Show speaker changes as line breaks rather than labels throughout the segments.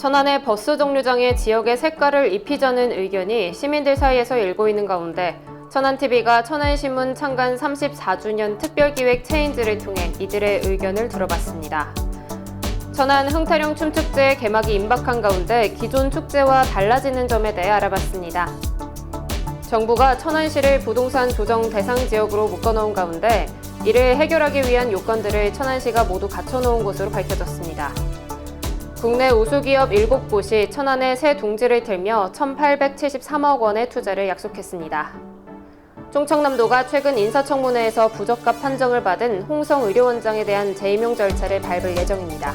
천안의 버스 정류장에 지역의 색깔을 입히자는 의견이 시민들 사이에서 일고 있는 가운데 천안TV가 천안신문 창간 34주년 특별기획 체인지를 통해 이들의 의견을 들어봤습니다. 천안 흥타령 춤축제 개막이 임박한 가운데 기존 축제와 달라지는 점에 대해 알아봤습니다. 정부가 천안시를 부동산 조정 대상 지역으로 묶어놓은 가운데 이를 해결하기 위한 요건들을 천안시가 모두 갖춰놓은 것으로 밝혀졌습니다. 국내 우수기업 7곳이 천안에 새 둥지를 틀며 1,873억 원의 투자를 약속했습니다. 충청남도가 최근 인사청문회에서 부적합 판정을 받은 홍성 의료원장에 대한 재임용 절차를 밟을 예정입니다.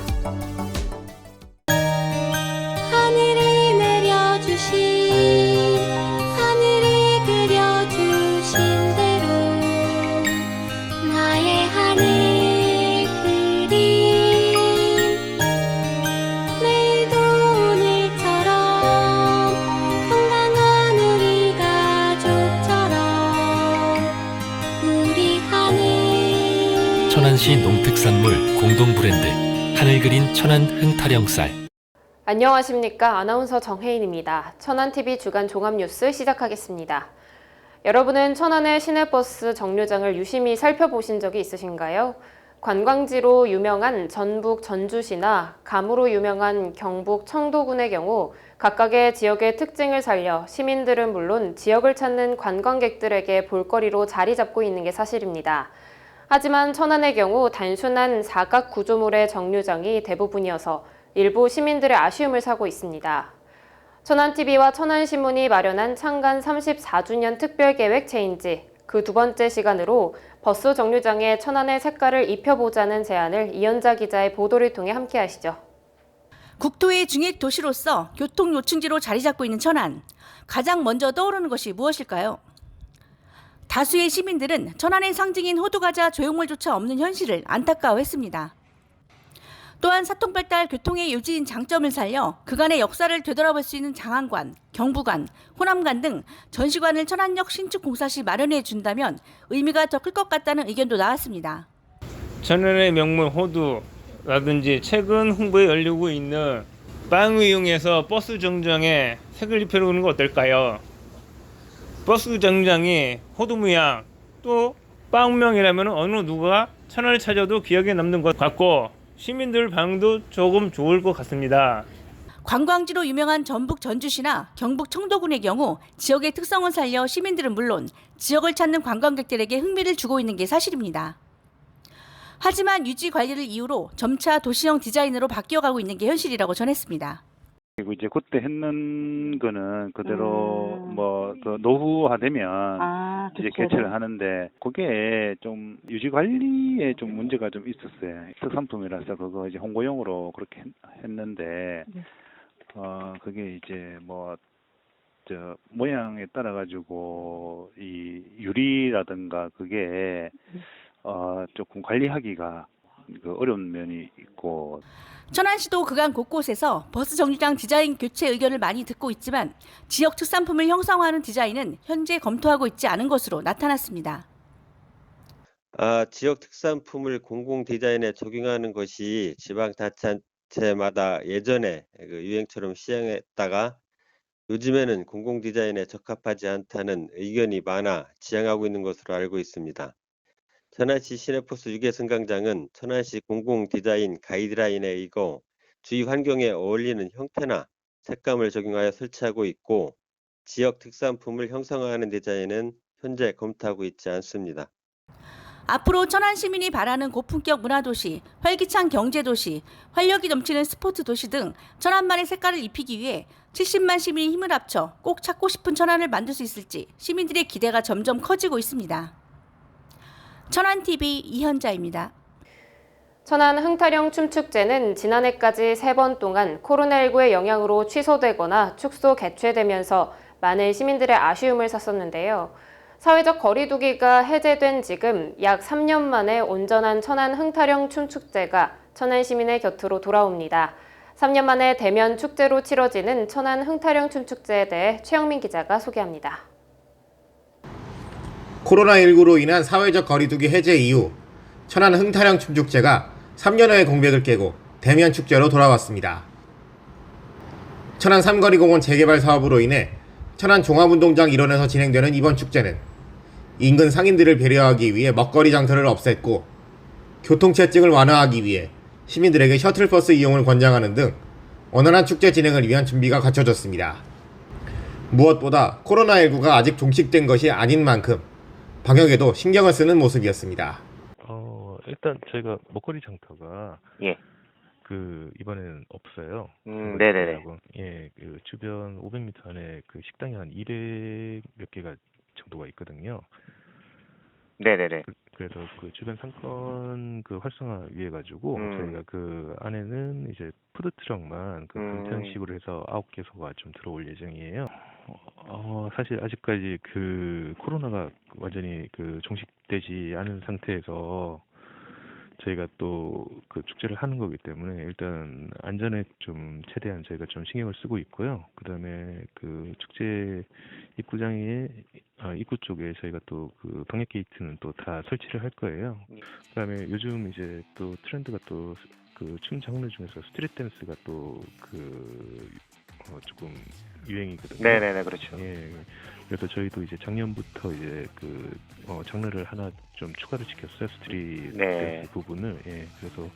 하늘이 내려주신 하늘이 그려주신 대로 나의 하늘 그림 내일도 오늘처럼 건강한 우리 가족처럼 우리 하늘.
천안시 농특산물 공동 브랜드 하늘 그린 천안 흥타령쌀.
안녕하십니까. 아나운서 정혜인입니다. 천안TV 주간 종합뉴스 시작하겠습니다. 여러분은 천안의 시내버스 정류장을 유심히 살펴보신 적이 있으신가요? 관광지로 유명한 전북 전주시나 감으로 유명한 경북 청도군의 경우 각각의 지역의 특징을 살려 시민들은 물론 지역을 찾는 관광객들에게 볼거리로 자리 잡고 있는 게 사실입니다. 하지만 천안의 경우 단순한 사각 구조물의 정류장이 대부분이어서 일부 시민들의 아쉬움을 사고 있습니다. 천안TV와 천안신문이 마련한 창간 34주년 특별계획 체인지, 그 두 번째 시간으로 버스 정류장에 천안의 색깔을 입혀보자는 제안을 이현자 기자의 보도를 통해 함께 하시죠.
국토의 중핵 도시로서 교통 요충지로 자리 잡고 있는 천안. 가장 먼저 떠오르는 것이 무엇일까요? 다수의 시민들은 천안의 상징인 호두과자 조형물조차 없는 현실을 안타까워했습니다. 또한 사통발달 교통의 유지인 장점을 살려 그간의 역사를 되돌아볼 수 있는 장안관, 경부관, 호남관 등 전시관을 천안역 신축 공사 시 마련해 준다면 의미가 더 클 것 같다는 의견도 나왔습니다.
천안의 명물 호두라든지 최근 홍보에 열리고 있는 빵을 이용해서 버스 정류장에 색을 입혀놓는 거 어떨까요? 버스 정류장이 호두 모양 또 빵명이라면 어느 누가 천안을 찾아도 기억에 남는 것 같고 시민들 반응도 조금 좋을 것 같습니다.
관광지로 유명한 전북 전주시나 경북 청도군의 경우 지역의 특성을 살려 시민들은 물론 지역을 찾는 관광객들에게 흥미를 주고 있는 게 사실입니다. 하지만 유지 관리를 이유로 점차 도시형 디자인으로 바뀌어가고 있는 게 현실이라고 전했습니다.
그리고 이제 그때 했는 거는 그대로 그 노후화되면 이제 개최를 하는데 그게 좀 유지 관리에 좀 문제가 좀 있었어요. 특산품이라서 그거 이제 홍보용으로 그렇게 했는데 그게 이제 모양에 따라 가지고 이 유리라든가 그게 조금 관리하기가 어려운 면이 있고.
천안시도 그간 곳곳에서 버스 정류장 디자인 교체 의견을 많이 듣고 있지만 지역 특산품을 형성하는 디자인은 현재 검토하고 있지 않은 것으로 나타났습니다.
지역 특산품을 공공 디자인에 적용하는 것이 지방자치단체마다 예전에 유행처럼 시행했다가 요즘에는 공공 디자인에 적합하지 않다는 의견이 많아 지양하고 있는 것으로 알고 있습니다. 천안시 시내버스 유계승강장은 천안시 공공 디자인 가이드라인에 의거 주위 환경에 어울리는 형태나 색감을 적용하여 설치하고 있고 지역 특산품을 형성하는 디자인은 현재 검토하고 있지 않습니다.
앞으로 천안 시민이 바라는 고품격 문화도시, 활기찬 경제도시, 활력이 넘치는 스포츠도시 등 천안만의 색깔을 입히기 위해 70만 시민이 힘을 합쳐 꼭 찾고 싶은 천안을 만들 수 있을지 시민들의 기대가 점점 커지고 있습니다. 천안TV 이현자입니다.
천안 흥타령 춤축제는 지난해까지 3번 동안 코로나19의 영향으로 취소되거나 축소 개최되면서 많은 시민들의 아쉬움을 샀었는데요. 사회적 거리두기가 해제된 지금 약 3년 만에 온전한 천안 흥타령 춤축제가 천안 시민의 곁으로 돌아옵니다. 3년 만에 대면 축제로 치러지는 천안 흥타령 춤축제에 대해 최영민 기자가 소개합니다.
코로나19로 인한 사회적 거리두기 해제 이후 천안 흥타령 춤축제가 3년여의 공백을 깨고 대면 축제로 돌아왔습니다. 천안 삼거리공원 재개발 사업으로 인해 천안 종합운동장 일원에서 진행되는 이번 축제는 인근 상인들을 배려하기 위해 먹거리 장터를 없앴고 교통체증을 완화하기 위해 시민들에게 셔틀버스 이용을 권장하는 등 원활한 축제 진행을 위한 준비가 갖춰졌습니다. 무엇보다 코로나19가 아직 종식된 것이 아닌 만큼 방역에도 신경을 쓰는 모습이었습니다.
일단 저희가 먹거리 장터가
예.
이번에는 없어요.
네네네.
예, 주변 500m 안에 식당이 한 200 몇 개가 정도가 있거든요.
네네네.
그래서 주변 상권 활성화 위해 가지고 저희가 안에는 이제 푸드 트럭만 분편식으로 해서 9개소가 좀 들어올 예정이에요. 사실 아직까지 코로나가 완전히 종식되지 않은 상태에서 저희가 또 축제를 하는 거기 때문에 일단 안전에 좀 최대한 저희가 좀 신경을 쓰고 있고요. 그다음에 축제 입구 쪽에 저희가 또 방역 게이트는 또 다 설치를 할 거예요. 그다음에 요즘 이제 또 트렌드가 또 춤 장르 중에서 스트릿 댄스가 또 조금 유행이거든요.
네네네, 그렇죠.
예. 그래서 저희도 이제 작년부터 이제 장르를 하나 좀 추가를 시켰어요. 스트릿 댄스 부분을. 예. 그래서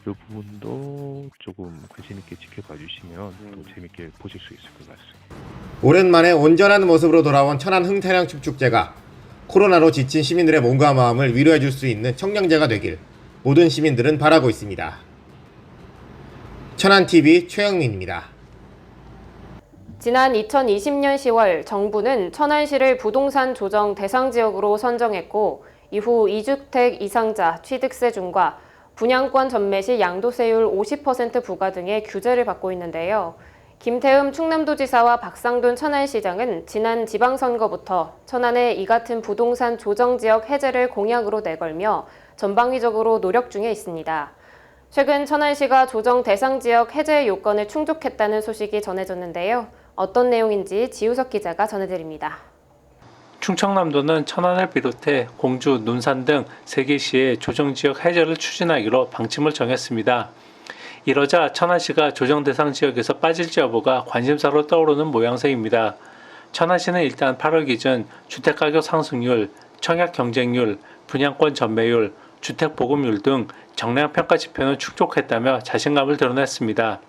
이 부분도 조금 관심 있게 지켜봐 주시면 또 재밌게 보실 수 있을 것 같습니다.
오랜만에 온전한 모습으로 돌아온 천안 흥타령 춤축제가 코로나로 지친 시민들의 몸과 마음을 위로해 줄 수 있는 청량제가 되길 모든 시민들은 바라고 있습니다. 천안TV 최영민입니다.
지난 2020년 10월 정부는 천안시를 부동산 조정 대상 지역으로 선정했고 이후 2주택 이상자 취득세 중과 분양권 전매 시 양도세율 50% 부과 등의 규제를 받고 있는데요. 김태흠 충남도지사와 박상돈 천안시장은 지난 지방선거부터 천안의 이 같은 부동산 조정지역 해제를 공약으로 내걸며 전방위적으로 노력 중에 있습니다. 최근 천안시가 조정 대상 지역 해제 요건을 충족했다는 소식이 전해졌는데요. 어떤 내용인지 지우석 기자가 전해드립니다.
충청남도는 천안을 비롯해 공주, 논산 등 3개 시의 조정지역 해제를 추진하기로 방침을 정했습니다. 이러자 천안시가 조정 대상 지역에서 빠질지 여부가 관심사로 떠오르는 모양새입니다. 천안시는 일단 8월 기준 주택가격 상승률, 청약 경쟁률, 분양권 전매율, 주택 보급률 등 정량 평가 지표는 충족했다며 자신감을 드러냈습니다.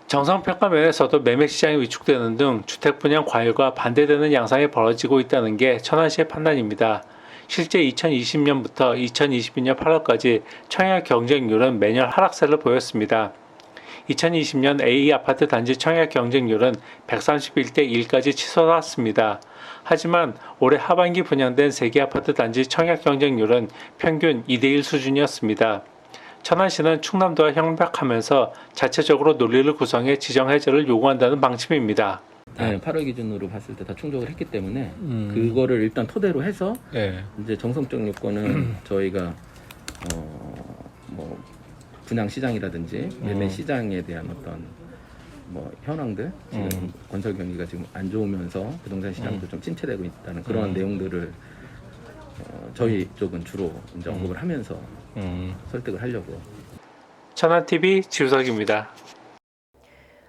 정성 평가 면에서도 매매 시장이 위축되는 등 주택 분양 과열과 반대되는 양상이 벌어지고 있다는 게 천안시의 판단입니다. 실제 2020년부터 2022년 8월까지 청약 경쟁률은 매년 하락세를 보였습니다. 2020년 A아파트 단지 청약 경쟁률은 131대 1까지 치솟았습니다. 하지만 올해 하반기 분양된 3개 아파트 단지 청약 경쟁률은 평균 2대1 수준이었습니다. 천안시는 충남도와 협력하면서 자체적으로 논리를 구성해 지정 해제를 요구한다는 방침입니다.
네, 8월 기준으로 봤을 때 다 충족을 했기 때문에 그거를 일단 토대로 해서 이제 정성적 요건은 저희가 분양 시장이라든지 매매 시장에 대한 어떤 현황들 지금 건설 경기가 지금 안 좋으면서 부동산 시장도 좀 침체되고 있다는 그런 내용들을 저희 쪽은 주로 이제 언급을 하면서 설득을 하려고.
천안TV 지우석입니다.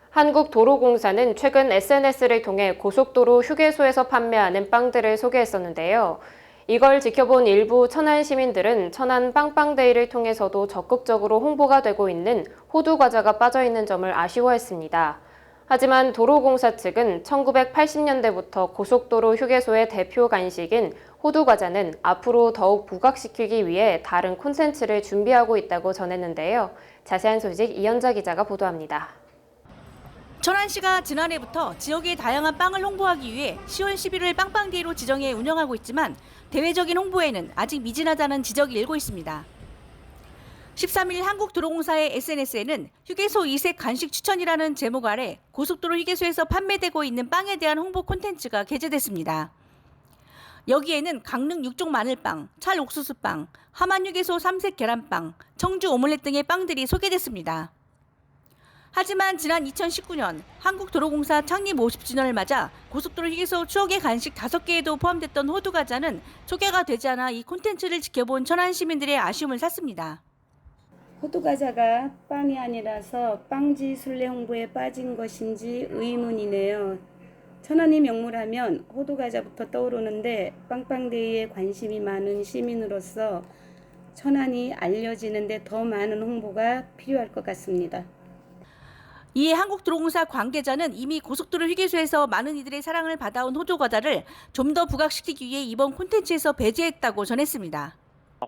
한국도로공사는 최근 SNS를 통해 고속도로 휴게소에서 판매하는 빵들을 소개했었는데요. 이걸 지켜본 일부 천안 시민들은 천안 빵빵데이를 통해서도 적극적으로 홍보가 되고 있는 호두과자가 빠져있는 점을 아쉬워했습니다. 하지만 도로공사 측은 1980년대부터 고속도로 휴게소의 대표 간식인 호두과자는 앞으로 더욱 부각시키기 위해 다른 콘텐츠를 준비하고 있다고 전했는데요. 자세한 소식 이현자 기자가 보도합니다.
천안시가 지난해부터 지역의 다양한 빵을 홍보하기 위해 10월 11일 빵빵데이로 지정해 운영하고 있지만 대외적인 홍보에는 아직 미진하다는 지적이 일고 있습니다. 13일 한국도로공사의 SNS에는 휴게소 이색 간식 추천이라는 제목 아래 고속도로 휴게소에서 판매되고 있는 빵에 대한 홍보 콘텐츠가 게재됐습니다. 여기에는 강릉 육종 마늘빵, 찰 옥수수빵, 하만 휴게소 삼색 계란빵, 청주 오믈렛 등의 빵들이 소개됐습니다. 하지만 지난 2019년 한국도로공사 창립 50주년을 맞아 고속도로 휴게소 추억의 간식 5개에도 포함됐던 호두과자는 소개가 되지 않아 이 콘텐츠를 지켜본 천안 시민들의 아쉬움을 샀습니다.
호두과자가 빵이 아니라서 빵지 순례 홍보에 빠진 것인지 의문이네요. 천안이 명물하면 호두과자부터 떠오르는데 빵빵데이에 관심이 많은 시민으로서 천안이 알려지는데 더 많은 홍보가 필요할 것 같습니다.
이에 한국도로공사 관계자는 이미 고속도로 휴게소에서 많은 이들의 사랑을 받아온 호두과자를 좀 더 부각시키기 위해 이번 콘텐츠에서 배제했다고 전했습니다.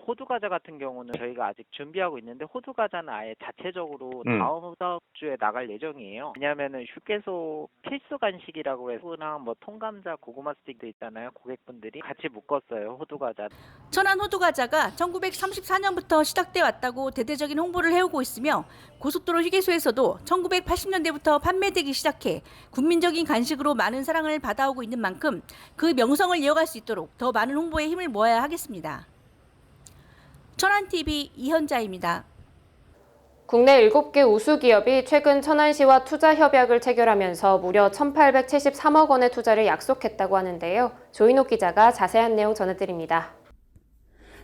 호두과자 같은 경우는 저희가 아직 준비하고 있는데 호두과자는 아예 자체적으로 다음 주에 나갈 예정이에요. 왜냐하면은 휴게소 필수 간식이라고 해서 뭐 통감자, 고구마 스틱도 있잖아요. 고객분들이 같이 묶었어요. 호두과자.
천안 호두과자가 1934년부터 시작돼 왔다고 대대적인 홍보를 해오고 있으며 고속도로 휴게소에서도 1980년대부터 판매되기 시작해 국민적인 간식으로 많은 사랑을 받아오고 있는 만큼 그 명성을 이어갈 수 있도록 더 많은 홍보에 힘을 모아야 하겠습니다. 천안TV 이현자입니다.
국내 7개 우수 기업이 최근 천안시와 투자 협약을 체결하면서 무려 1,873억 원의 투자를 약속했다고 하는데요. 조인옥 기자가 자세한 내용 전해드립니다.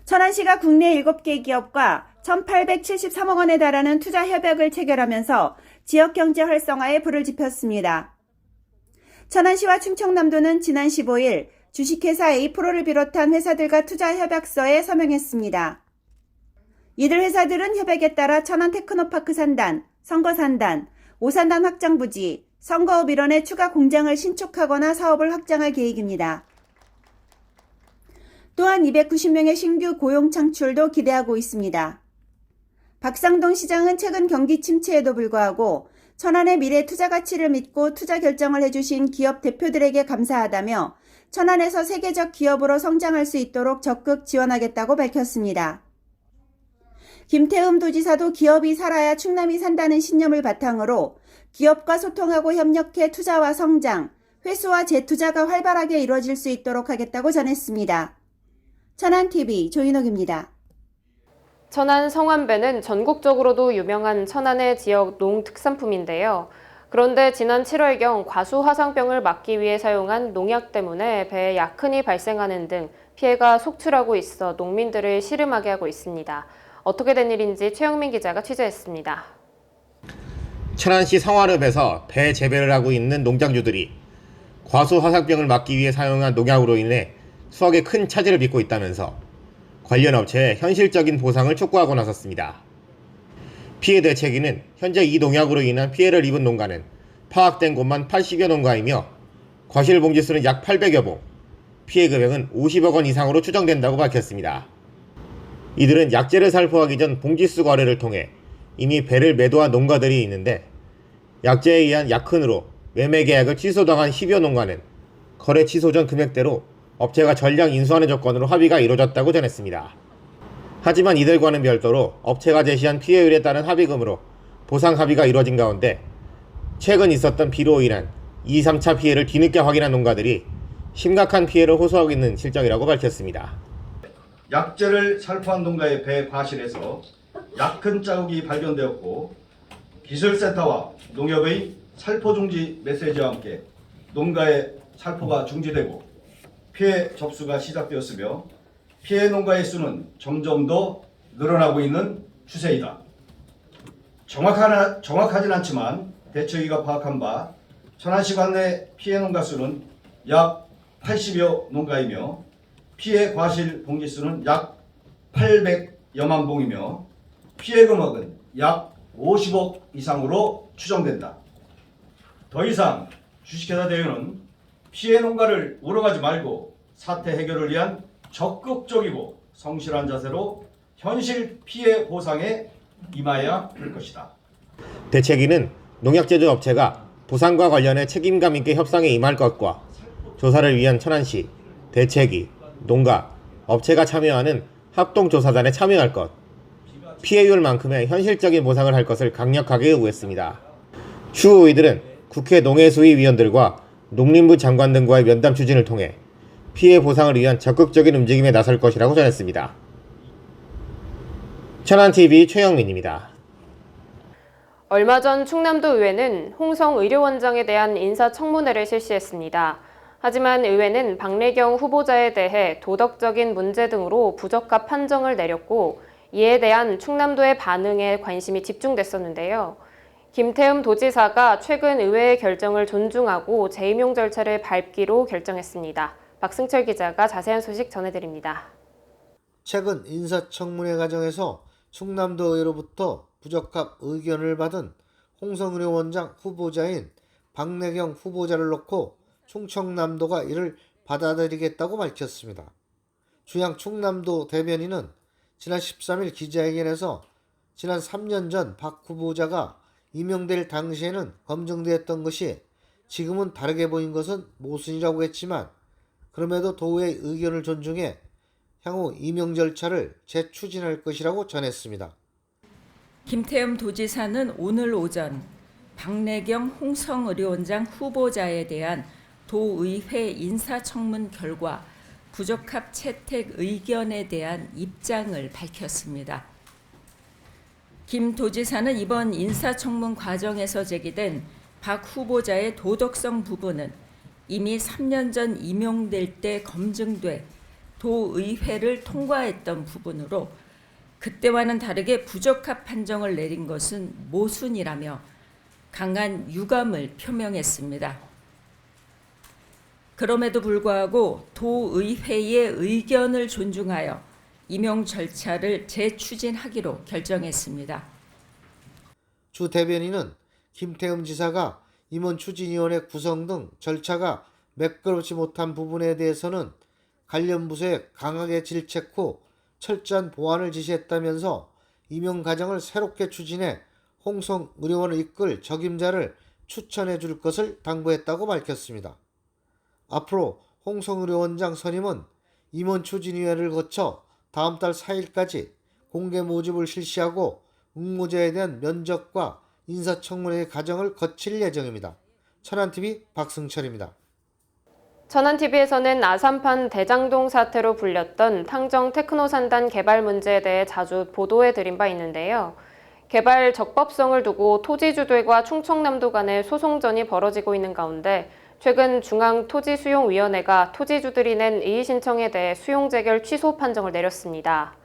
천안시가 국내 7개 기업과 1,873억 원에 달하는 투자 협약을 체결하면서 지역 경제 활성화에 불을 지폈습니다. 천안시와 충청남도는 지난 15일 주식회사 A-프로를 비롯한 회사들과 투자 협약서에 서명했습니다. 이들 회사들은 협약에 따라 천안 테크노파크 산단, 선거산단, 오산단 확장부지, 선거읍 일원의 추가 공장을 신축하거나 사업을 확장할 계획입니다. 또한 290명의 신규 고용 창출도 기대하고 있습니다. 박상동 시장은 최근 경기 침체에도 불구하고 천안의 미래 투자 가치를 믿고 투자 결정을 해주신 기업 대표들에게 감사하다며 천안에서 세계적 기업으로 성장할 수 있도록 적극 지원하겠다고 밝혔습니다. 김태흠 도지사도 기업이 살아야 충남이 산다는 신념을 바탕으로 기업과 소통하고 협력해 투자와 성장, 회수와 재투자가 활발하게 이루어질 수 있도록 하겠다고 전했습니다. 천안TV 조인옥입니다.
천안 성완배는 전국적으로도 유명한 천안의 지역 농특산품인데요. 그런데 지난 7월경 과수 화상병을 막기 위해 사용한 농약 때문에 배에 약흔이 발생하는 등 피해가 속출하고 있어 농민들을 시름하게 하고 있습니다. 어떻게 된 일인지 최영민 기자가 취재했습니다.
천안시 성화읍에서 배 재배를 하고 있는 농장주들이 과수 화상병을 막기 위해 사용한 농약으로 인해 수확에 큰 차질을 빚고 있다면서 관련 업체에 현실적인 보상을 촉구하고 나섰습니다. 피해 대책위는 현재 이 농약으로 인한 피해를 입은 농가는 파악된 곳만 80여 농가이며 과실봉지수는 약 800여 봉, 피해 금액은 50억 원 이상으로 추정된다고 밝혔습니다. 이들은 약재를 살포하기 전 봉지수 거래를 통해 이미 배를 매도한 농가들이 있는데 약재에 의한 약흔으로 매매 계약을 취소당한 10여 농가는 거래 취소 전 금액대로 업체가 전량 인수하는 조건으로 합의가 이루어졌다고 전했습니다. 하지만 이들과는 별도로 업체가 제시한 피해율에 따른 합의금으로 보상 합의가 이루어진 가운데 최근 있었던 비로 인한 2, 3차 피해를 뒤늦게 확인한 농가들이 심각한 피해를 호소하고 있는 실정이라고 밝혔습니다.
약재를 살포한 농가의 배 과실에서 약흔 자국이 발견되었고 기술센터와 농협의 살포 중지 메시지와 함께 농가의 살포가 중지되고 피해 접수가 시작되었으며 피해 농가의 수는 점점 더 늘어나고 있는 추세이다. 정확하진 않지만 대처위가 파악한 바 천안시 관내 피해 농가 수는 약 80여 농가이며 피해 과실 봉지 수는 약 800여만 봉이며 피해 금액은 약 50억 이상으로 추정된다. 더 이상 주식회사 대회는 피해 농가를 우롱하지 말고 사태 해결을 위한 적극적이고 성실한 자세로 현실 피해 보상에 임해야 할 것이다.
대책위는 농약 제조 업체가 보상과 관련해 책임감 있게 협상에 임할 것과 조사를 위한 천안시, 대책위, 농가, 업체가 참여하는 합동조사단에 참여할 것, 피해율만큼의 현실적인 보상을 할 것을 강력하게 요구했습니다. 추후 이들은 국회 농해수위위원들과 농림부 장관 등과의 면담 추진을 통해 피해 보상을 위한 적극적인 움직임에 나설 것이라고 전했습니다. 천안TV 최영민입니다.
얼마 전 충남도 의회는 홍성 의료원장에 대한 인사청문회를 실시했습니다. 하지만 의회는 박래경 후보자에 대해 도덕적인 문제 등으로 부적합 판정을 내렸고 이에 대한 충남도의 반응에 관심이 집중됐었는데요. 김태흠 도지사가 최근 의회의 결정을 존중하고 재임용 절차를 밟기로 결정했습니다. 박승철 기자가 자세한 소식 전해드립니다.
최근 인사청문회 과정에서 충남도의로부터 부적합 의견을 받은 홍성의료원장 후보자인 박내경 후보자를 놓고 충청남도가 이를 받아들이겠다고 밝혔습니다. 주양 충남도 대변인은 지난 13일 기자회견에서 지난 3년 전 박 후보자가 임명될 당시에는 검증되었던 것이 지금은 다르게 보인 것은 모순이라고 했지만 그럼에도 도의 의견을 존중해 향후 임명 절차를 재추진할 것이라고 전했습니다.
김태흠 도지사는 오늘 오전 박내경 홍성의료원장 후보자에 대한 도의회 인사청문 결과 부적합 채택 의견에 대한 입장을 밝혔습니다. 김 도지사는 이번 인사청문 과정에서 제기된 박 후보자의 도덕성 부분은 이미 3년 전 임용될 때 검증돼 도의회를 통과했던 부분으로 그때와는 다르게 부적합 판정을 내린 것은 모순이라며 강한 유감을 표명했습니다. 그럼에도 불구하고 도의회의 의견을 존중하여 임용 절차를 재추진하기로 결정했습니다.
주 대변인은 김태흠 지사가 임원추진위원회 구성 등 절차가 매끄럽지 못한 부분에 대해서는 관련 부서에 강하게 질책 후 철저한 보완을 지시했다면서 임용 과정을 새롭게 추진해 홍성 의료원을 이끌 적임자를 추천해 줄 것을 당부했다고 밝혔습니다. 앞으로 홍성 의료원장 선임은 임원추진위원회를 거쳐 다음 달 4일까지 공개 모집을 실시하고 응모자에 대한 면접과 인사청문회의 과정을 거칠 예정입니다. 천안TV 박승철입니다.
천안TV에서는 아산판 대장동 사태로 불렸던 탕정 테크노산단 개발 문제에 대해 자주 보도해드린 바 있는데요. 개발 적법성을 두고 토지주들과 충청남도 간의 소송전이 벌어지고 있는 가운데 최근 중앙토지수용위원회가 토지주들이 낸 이의신청에 대해 수용재결 취소 판정을 내렸습니다.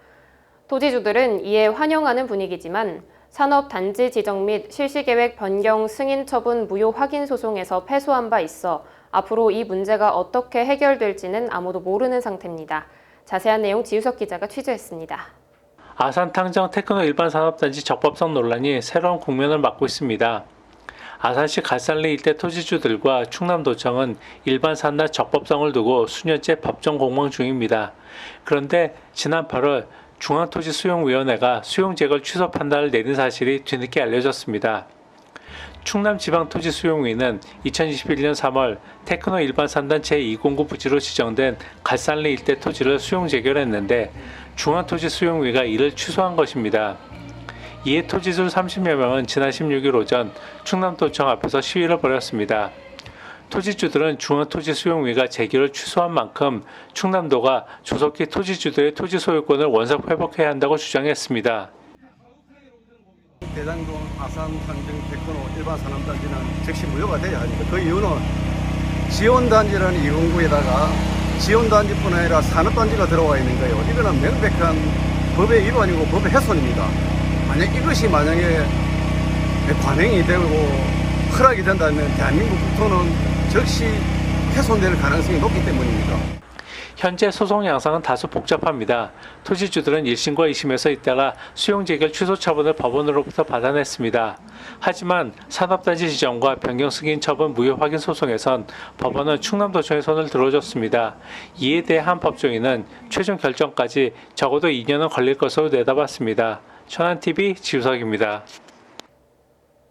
토지주들은 이에 환영하는 분위기지만 산업단지 지정 및 실시계획 변경 승인 처분 무효 확인 소송에서 패소한 바 있어 앞으로 이 문제가 어떻게 해결될지는 아무도 모르는 상태입니다. 자세한 내용 지우석 기자가 취재했습니다.
아산 탕정 테크노 일반 산업단지 적법성 논란이 새로운 국면을 맞고 있습니다. 아산시 갈산리 일대 토지주들과 충남도청은 일반 산단 적법성을 두고 수년째 법정 공방 중입니다. 그런데 지난 8월 중앙토지수용위원회가 수용재결 취소 판단을 내린 사실이 뒤늦게 알려졌습니다. 충남지방토지수용위는 2021년 3월 테크노 일반 산단 제209 부지로 지정된 갈산리 일대 토지를 수용재결했는데 중앙토지수용위가 이를 취소한 것입니다. 이에 토지주 30여 명은 지난 16일 오전 충남도청 앞에서 시위를 벌였습니다. 토지주들은 중앙토지수용위가 재결을 취소한 만큼 충남도가 조속히 토지주들의 토지 소유권을 원석 회복해야 한다고 주장했습니다.
대장동 아산 탕정 테크노 일반 산업단지는 즉시 무효가 돼야 합니다. 그 이유는 지원단지라는 209에다가 지원단지뿐 아니라 산업단지가 들어와 있는 거예요. 이거는 명백한 법의 위반이고 법의 훼손입니다. 만약에 관행이 되고 허락이 된다면 대한민국 국토는 즉시 훼손될 가능성이 높기 때문입니다.
현재 소송 양상은 다소 복잡합니다. 토지주들은 1심과 2심에서 잇따라 수용재결 취소 처분을 법원으로부터 받아냈습니다. 하지만 산업단지 지정과 변경 승인 처분 무효 확인 소송에선 법원은 충남도청의 손을 들어줬습니다. 이에 대해 한 법조인은 최종 결정까지 적어도 2년은 걸릴 것으로 내다봤습니다. 천안TV 지우석입니다.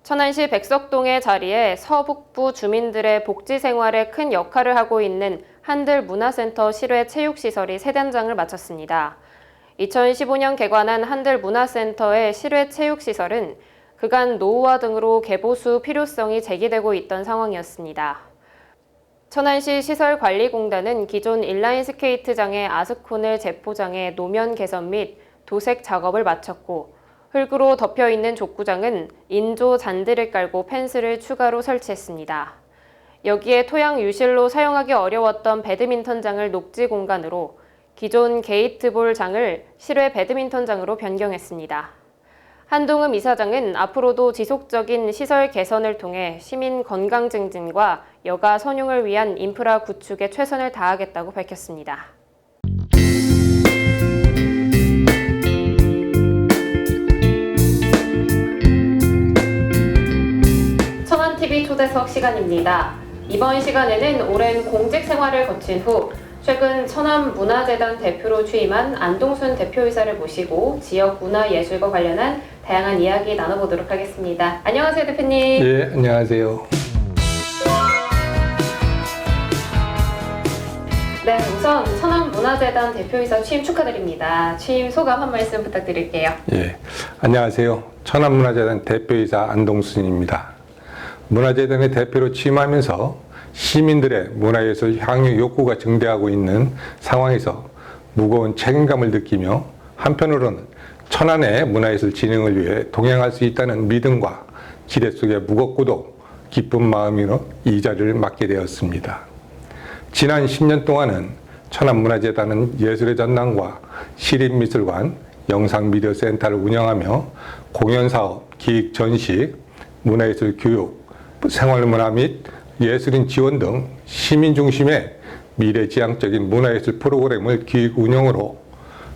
천안시 백석동의 자리에 서북부 주민들의 복지 생활에 큰 역할을 하고 있는 한들문화센터 실외 체육시설이 새 단장을 마쳤습니다. 2015년 개관한 한들문화센터의 실외 체육시설은 그간 노후화 등으로 개보수 필요성이 제기되고 있던 상황이었습니다. 천안시 시설관리공단은 기존 인라인 스케이트장의 아스콘을 재포장해 노면 개선 및 도색 작업을 마쳤고 흙으로 덮여있는 족구장은 인조 잔디를 깔고 펜스를 추가로 설치했습니다. 여기에 토양 유실로 사용하기 어려웠던 배드민턴장을 녹지 공간으로 기존 게이트볼장을 실외 배드민턴장으로 변경했습니다. 한동흠 이사장은 앞으로도 지속적인 시설 개선을 통해 시민 건강 증진과 여가 선용을 위한 인프라 구축에 최선을 다하겠다고 밝혔습니다. 천안TV 초대석 시간입니다. 이번 시간에는 오랜 공직 생활을 거친 후 최근 천안문화재단 대표로 취임한 안동순 대표이사를 모시고 지역 문화예술과 관련한 다양한 이야기 나눠보도록 하겠습니다. 안녕하세요, 대표님.
예, 안녕하세요.
네, 우선 천안문화재단 대표이사 취임 축하드립니다. 취임 소감 한 말씀 부탁드릴게요.
예, 안녕하세요. 천안문화재단 대표이사 안동순입니다. 문화재단의 대표로 취임하면서 시민들의 문화예술 향유 욕구가 증대하고 있는 상황에서 무거운 책임감을 느끼며 한편으로는 천안의 문화예술 진흥을 위해 동행할 수 있다는 믿음과 기대 속에 무겁고도 기쁜 마음으로 이 자리를 맡게 되었습니다. 지난 10년 동안은 천안문화재단은 예술의 전당과 시립미술관, 영상미디어센터를 운영하며 공연사업, 기획 전시, 문화예술 교육, 생활문화 및 예술인 지원 등 시민 중심의 미래지향적인 문화예술 프로그램을 기획 운영으로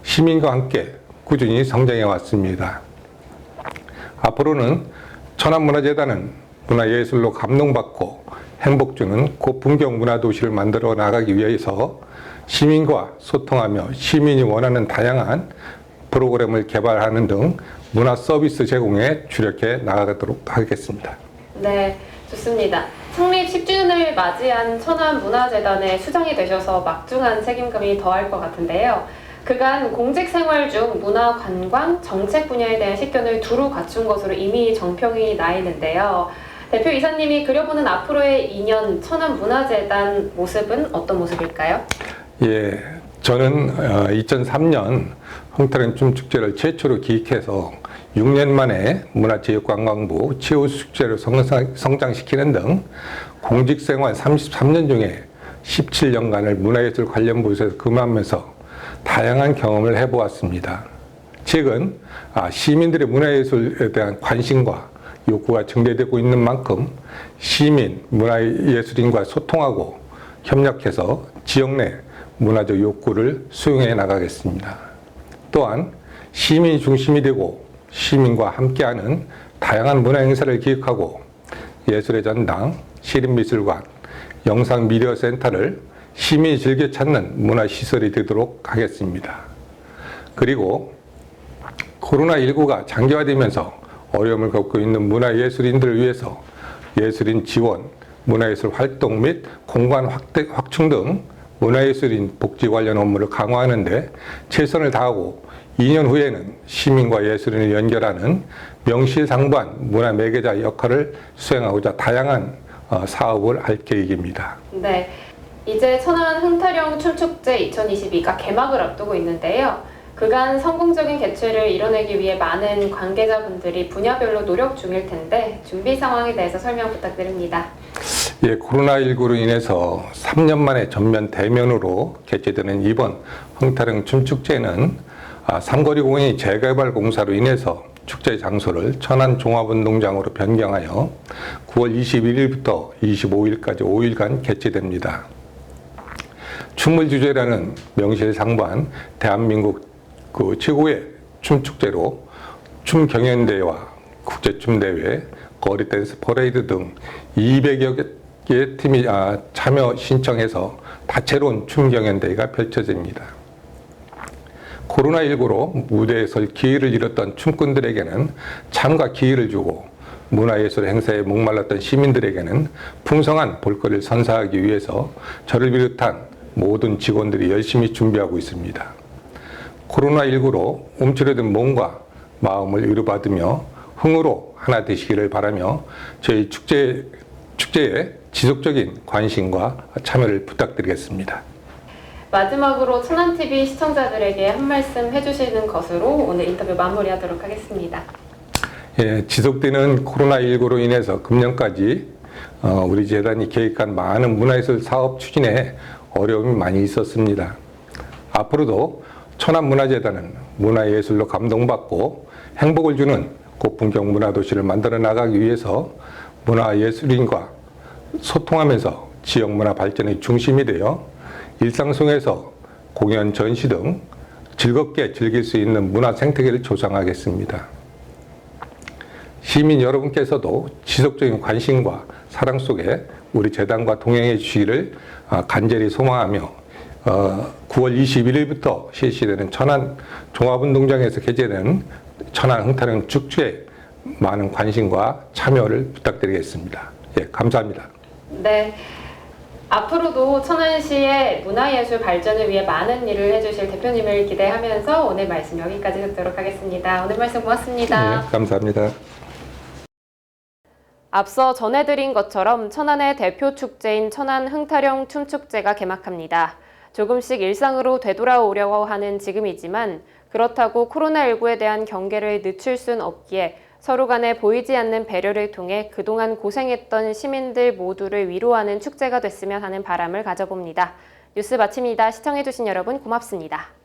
시민과 함께 꾸준히 성장해 왔습니다. 앞으로는 천안문화재단은 문화예술로 감동받고 행복주는 고풍경 문화도시를 만들어 나가기 위해서 시민과 소통하며 시민이 원하는 다양한 프로그램을 개발하는 등 문화 서비스 제공에 주력해 나가도록 하겠습니다.
네, 좋습니다. 창립 10주년을 맞이한 천안문화재단의 수장이 되셔서 막중한 책임감이 더할 것 같은데요. 그간 공직 생활 중 문화, 관광, 정책 분야에 대한 식견을 두루 갖춘 것으로 이미 정평이 나 있는데요. 대표 이사님이 그려보는 앞으로의 2년 천안문화재단 모습은 어떤 모습일까요?
예, 저는 2003년 흥타령 춤축제를 최초로 기획해서 6년 만에 문화체육관광부 최우수축제로 성장시키는 등 공직생활 33년 중에 17년간을 문화예술 관련 부서에서 근무하면서 다양한 경험을 해보았습니다. 최근 시민들의 문화예술에 대한 관심과 욕구가 증대되고 있는 만큼 시민, 문화예술인과 소통하고 협력해서 지역 내 문화적 욕구를 수용해 나가겠습니다. 또한 시민이 중심이 되고 시민과 함께하는 다양한 문화행사를 기획하고 예술의 전당, 시립미술관, 영상미디어센터를 시민이 즐겨 찾는 문화시설이 되도록 하겠습니다. 그리고 코로나19가 장기화되면서 어려움을 겪고 있는 문화예술인들을 위해서 예술인 지원, 문화예술 활동 및 공간 확충 등 문화예술인 복지 관련 업무를 강화하는 데 최선을 다하고 2년 후에는 시민과 예술인을 연결하는 명실상부한 문화 매개자 역할을 수행하고자 다양한 사업을 할 계획입니다.
네, 이제 천안 흥타령 춤축제 2022가 개막을 앞두고 있는데요. 그간 성공적인 개최를 이뤄내기 위해 많은 관계자분들이 분야별로 노력 중일 텐데 준비 상황에 대해서 설명 부탁드립니다.
예, 코로나19로 인해서 3년 만에 전면 대면으로 개최되는 이번 흥타령 춤축제는 삼거리 공원이 재개발 공사로 인해서 축제 장소를 천안종합운동장으로 변경하여 9월 21일부터 25일까지 5일간 개최됩니다. 춤을 주제라는 명실상부한 대한민국 최고의 춤축제로 춤 경연대회와 국제춤대회, 거리댄스 퍼레이드 등 200여 개의 팀이 참여 신청해서 다채로운 춤 경연대회가 펼쳐집니다. 코로나19로 무대에 설 기회를 잃었던 춤꾼들에게는 참가 기회를 주고 문화예술 행사에 목말랐던 시민들에게는 풍성한 볼거리를 선사하기 위해서 저를 비롯한 모든 직원들이 열심히 준비하고 있습니다. 코로나19로 움츠러든 몸과 마음을 위로받으며 흥으로 하나 되시기를 바라며 저희 축제에 지속적인 관심과 참여를 부탁드리겠습니다.
마지막으로 천안TV 시청자들에게 한 말씀 해주시는 것으로 오늘 인터뷰 마무리하도록 하겠습니다.
예, 지속되는 코로나19로 인해서 금년까지 우리 재단이 계획한 많은 문화예술 사업 추진에 어려움이 많이 있었습니다. 앞으로도 천안문화재단은 문화예술로 감동받고 행복을 주는 고품격 문화도시를 만들어 나가기 위해서 문화예술인과 소통하면서 지역문화 발전의 중심이 되어 일상 속에서 공연, 전시 등 즐겁게 즐길 수 있는 문화 생태계를 조성하겠습니다. 시민 여러분께서도 지속적인 관심과 사랑 속에 우리 재단과 동행해 주시기를 간절히 소망하며 9월 21일부터 실시되는 천안 종합운동장에서 개최되는 천안 흥타령 축제에 많은 관심과 참여를 부탁드리겠습니다. 예, 감사합니다.
네. 앞으로도 천안시의 문화예술 발전을 위해 많은 일을 해주실 대표님을 기대하면서 오늘 말씀 여기까지 듣도록 하겠습니다. 오늘 말씀 고맙습니다.
네, 감사합니다.
앞서 전해드린 것처럼 천안의 대표 축제인 천안 흥타령 춤축제가 개막합니다. 조금씩 일상으로 되돌아오려고 하는 지금이지만 그렇다고 코로나19에 대한 경계를 늦출 순 없기에 서로 간에 보이지 않는 배려를 통해 그동안 고생했던 시민들 모두를 위로하는 축제가 됐으면 하는 바람을 가져봅니다. 뉴스 마칩니다. 시청해주신 여러분 고맙습니다.